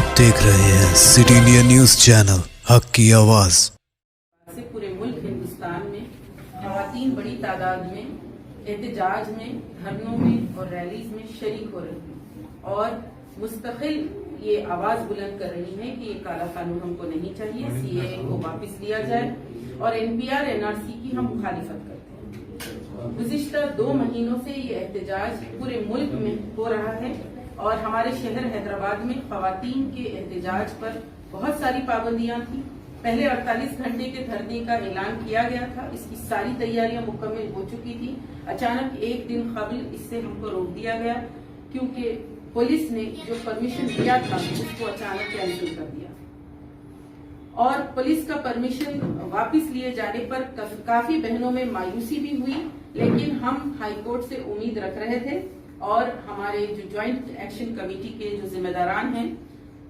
आप देख रहे हैं सिटी इंडिया न्यूज चैनल, हक की आवाज। से पूरे मुल्क हिंदुस्तान में ख़वातीन बड़ी तादाद में एहतजाज में, धरनों में और रैलीज में शरीक हो रही हैं और मुस्तकिल ये आवाज बुलंद कर रही हैं कि ये काला कानून हमको नहीं चाहिए, सीएए को वापस लिया जाए और एनपीआर एनआरसी की हम मुखालिफत करते हैं। गुज़िश्ता 2 महीनों से ये एहतजाज पूरे मुल्क में हो रहा है और हमारे शहर हैदराबाद में ख़वातीन के एहतजाज पर बहुत सारी पाबंदियां थी। पहले 48 घंटे के धरने का ऐलान किया गया था, इसकी सारी तैयारियां मुकम्मल हो चुकी थी। अचानक एक दिन कबल इससे हमको रोक दिया गया क्योंकि पुलिस ने जो परमिशन दिया था उसको अचानक कैंसिल कर दिया और पुलिस का परमिशन वापस लिए जाने पर काफी बहनों में मायूसी भी हुई, लेकिन हम हाईकोर्ट से उम्मीद रख रहे थे और हमारे जो ज्वाइंट एक्शन कमेटी के जो जिम्मेदारान हैं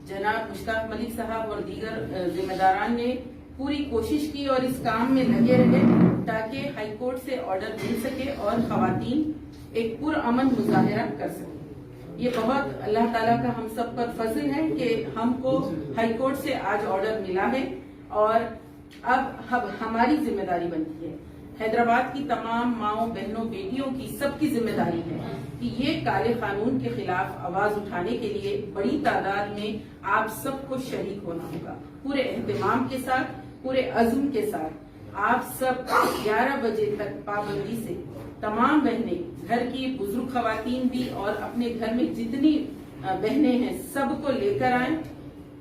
जनाब मुश्ताक मलिक साहब और दीगर जिम्मेदारान ने पूरी कोशिश की और इस काम में लगे रहे ताकि हाईकोर्ट से ऑर्डर मिल सके और खवातीन एक पुरअमन मुजाहिरा कर सके। ये बहुत अल्लाह ताला का हम सब पर फजल है कि हमको हाईकोर्ट से आज ऑर्डर मिला है और अब हमारी जिम्मेदारी बनती है, हैदराबाद की तमाम माओं बहनों बेटियों की सबकी जिम्मेदारी है कि ये काले कानून के खिलाफ आवाज उठाने के लिए बड़ी तादाद में आप सबको शरीक होना होगा। पूरे एहतमाम के साथ, पूरे अज़्म के साथ आप सब 11 बजे तक पाबंदी से तमाम बहनें, घर की बुजुर्ग खवातीन भी और अपने घर में जितनी बहनें हैं सबको लेकर आए,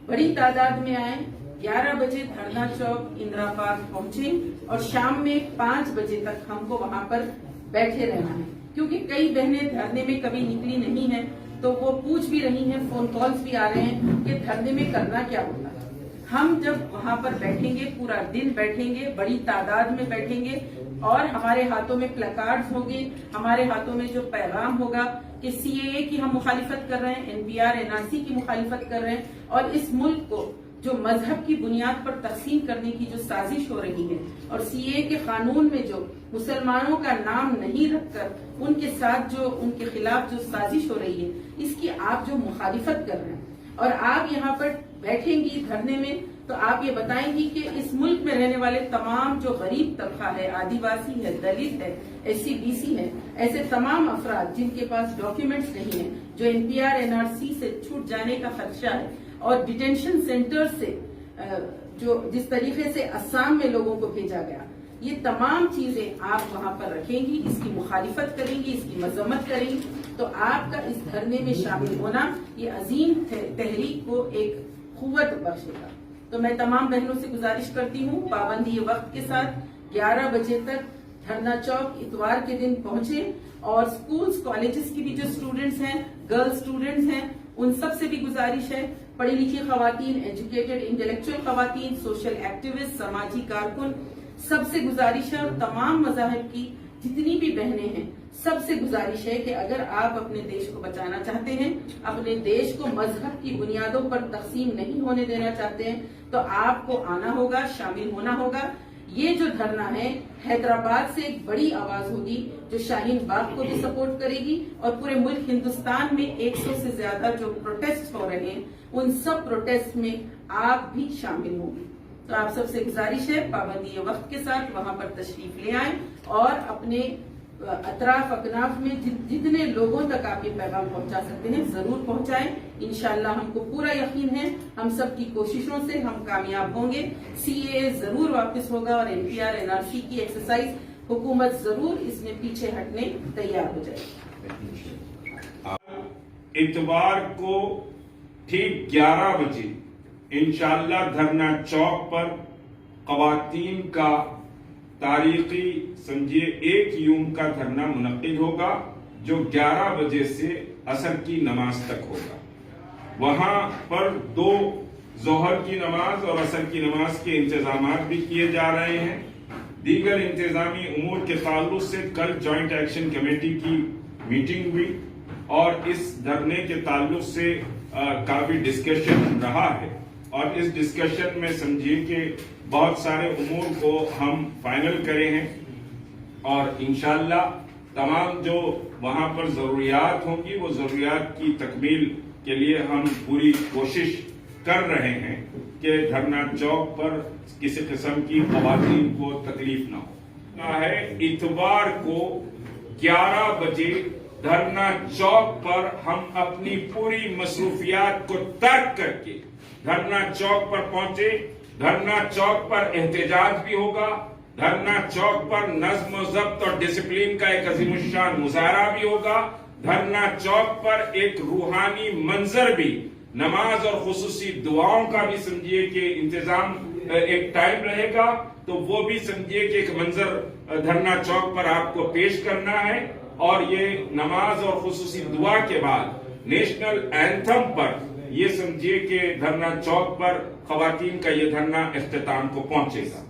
बड़ी तादाद में आए। 11 बजे धरना चौक इंदिरा पार्क पहुंचे और शाम में 5 बजे तक हमको वहां पर बैठे रहना है क्योंकि कई बहनें धरने में कभी निकली नहीं है तो वो पूछ भी रही हैं, फोन कॉल्स भी आ रहे हैं कि धरने में करना क्या होता है। हम जब वहां पर बैठेंगे, पूरा दिन बैठेंगे, बड़ी तादाद में बैठेंगे और हमारे हाथों में प्लकार्ड्स होंगे, हमारे हाथों में जो पैगाम होगा कि सीएए की हम मुखालिफत कर रहे हैं, एनपीआर एनआरसी की मुखालिफत कर रहे हैं और इस मुल्क को जो मजहब की बुनियाद पर तकसीम करने की जो साजिश हो रही है और सीएए के कानून में जो मुसलमानों का नाम नहीं रखकर उनके साथ जो उनके खिलाफ जो साजिश हो रही है, इसकी आप जो मुखालिफत कर रहे हैं और आप यहाँ पर बैठेंगी धरने में तो आप ये बताएंगी कि इस मुल्क में रहने वाले तमाम जो गरीब तबका है, आदिवासी है, दलित है, एससी बीसी है, ऐसे तमाम अफराद जिनके पास डॉक्यूमेंट्स नहीं है, जो एनपीआर एनआरसी से छूट जाने का खदशा है और डिटेंशन सेंटर से जो जिस तरीके से असम में लोगों को भेजा गया, ये तमाम चीजें आप वहां पर रखेंगी, इसकी मुखालिफत करेंगी, इसकी मजम्मत करेंगी तो आपका इस धरने में शामिल होना ये अजीम तहरीक को एक कुव्वत बख्शेगा। तो मैं तमाम बहनों से गुजारिश करती हूँ पाबंदी वक्त के साथ 11 बजे तक धरना चौक इतवार के दिन पहुंचे और स्कूल्स कॉलेजेस की भी जो स्टूडेंट्स हैं, गर्ल्स स्टूडेंट्स हैं, उन सब से भी गुजारिश है, पढ़ी लिखी खवातीन, एजुकेटेड इंटेलेक्चुअल खवातीन, सोशल एक्टिविस्ट, समाजी कारकुन, सबसे गुजारिश है और तमाम मज़ाहिब की जितनी भी बहनें हैं सबसे गुजारिश है कि अगर आप अपने देश को बचाना चाहते हैं, अपने देश को मजहब की बुनियादों पर तकसीम नहीं होने देना चाहते हैं तो आपको आना होगा, शामिल होना होगा। ये जो धरना है हैदराबाद से एक बड़ी आवाज होगी जो शाहीन बाग को भी सपोर्ट करेगी और पूरे मुल्क हिंदुस्तान में 100 से ज्यादा जो प्रोटेस्ट हो रहे हैं उन सब प्रोटेस्ट में आप भी शामिल होंगे। तो आप सबसे गुजारिश है पाबंदी वक्त के साथ वहां पर तशरीफ ले आएं और अपने अतराफ अकनाफ में जितने लोगों तक आप ये पैगाम पहुंचा सकते हैं जरूर पहुंचाएं। इंशाल्लाह हमको पूरा यकीन है हम सब की कोशिशों से हम कामयाब होंगे। सीएए जरूर वापस होगा और एनपीआर एनआरसी की एक्सरसाइज हुकूमत जरूर इसमें पीछे हटने तैयार हो जाएगी। इतवार को ठीक 11 बजे इंशाल्लाह धरना चौक पर खवातीन का तारीखी समझिए 1 यूम का धरना मुनक्किद होगा जो 11 बजे से असर की नमाज तक होगा। वहां पर 2 जोहर की नमाज और असर की नमाज के इंतजाम भी किए जा रहे हैं। दीगर इंतजामी उमूर के ताल्लुक से कल ज्वाइंट एक्शन कमेटी की मीटिंग हुई और इस धरने के ताल्लुक से काफी डिस्कशन रहा है और इस डिस्कशन में समझिए कि बहुत सारे उमूर को हम फाइनल करे हैं और इंशाल्लाह तमाम जो वहां पर जरूरियात होंगी वो जरूरियात की तकमील के लिए हम पूरी कोशिश کر رہے ہیں کہ دھرنا چوک پر کسی قسم کی خواتین کو تکلیف نہ ہو. ہے اتوار کو 11 بجے دھرنا چوک پر ہم اپنی پوری مصروفیات کو ترک کر کے دھرنا چوک پر پہنچے. دھرنا چوک پر احتجاج بھی ہوگا. دھرنا چوک پر نظم و ضبط اور ڈسپلین کا ایک عظیم الشان مظاہرہ بھی ہوگا. دھرنا چوک پر ایک روحانی منظر بھی، نماز اور خصوصی دعاؤں کا بھی سمجھیے کہ انتظام ایک ٹائم رہے گا، تو وہ بھی سمجھیے کہ ایک منظر دھرنا چوک پر آپ کو پیش کرنا ہے. اور یہ نماز اور خصوصی دعا کے بعد نیشنل اینتھم پر یہ سمجھیے کہ دھرنا چوک پر خواتین کا یہ دھرنا اختتام کو پہنچے گا.